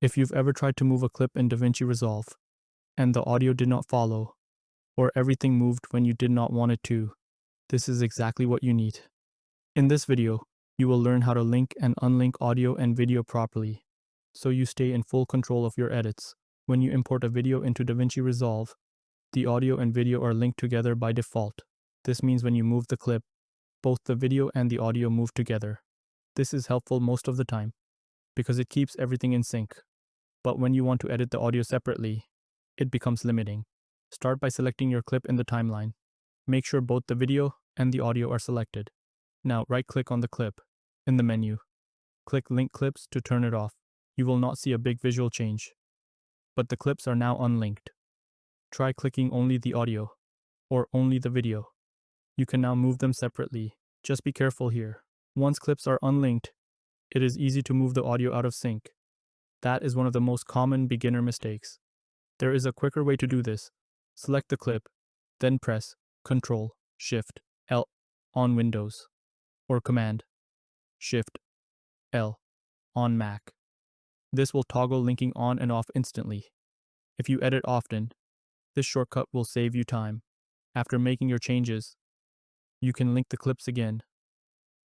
If you've ever tried to move a clip in DaVinci Resolve, and the audio did not follow, or everything moved when you did not want it to, this is exactly what you need. In this video, you will learn how to link and unlink audio and video properly, so you stay in full control of your edits. When you import a video into DaVinci Resolve, the audio and video are linked together by default. This means when you move the clip, both the video and the audio move together. This is helpful most of the time, because it keeps everything in sync. But when you want to edit the audio separately, it becomes limiting. Start by selecting your clip in the timeline. Make sure both the video and the audio are selected. Now right-click on the clip. In the menu, click Link Clips to turn it off. You will not see a big visual change, but the clips are now unlinked. Try clicking only the audio, or only the video. You can now move them separately. Just be careful here. Once clips are unlinked, it is easy to move the audio out of sync. That is one of the most common beginner mistakes. There is a quicker way to do this. Select the clip, then press Ctrl-Shift-L on Windows, or Command-Shift-L on Mac. This will toggle linking on and off instantly. If you edit often, this shortcut will save you time. After making your changes, you can link the clips again.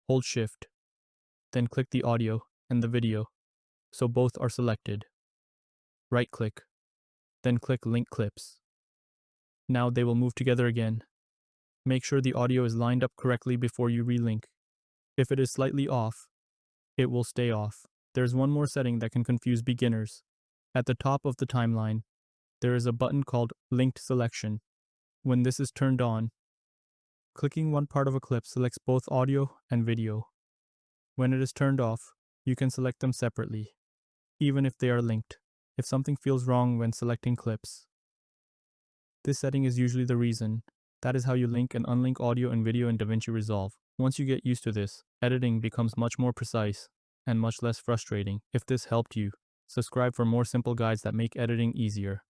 Hold Shift, then click the audio and the video, so both are selected. Right-click, then click Link Clips. Now they will move together again. Make sure the audio is lined up correctly before you relink. If it is slightly off, it will stay off. There's one more setting that can confuse beginners. At the top of the timeline, there is a button called Linked Selection. When this is turned on, clicking one part of a clip selects both audio and video. When it is turned off, you can select them separately, even if they are linked, if something feels wrong when selecting clips. This setting is usually the reason. That is how you link and unlink audio and video in DaVinci Resolve. Once you get used to this, editing becomes much more precise and much less frustrating. If this helped you, subscribe for more simple guides that make editing easier.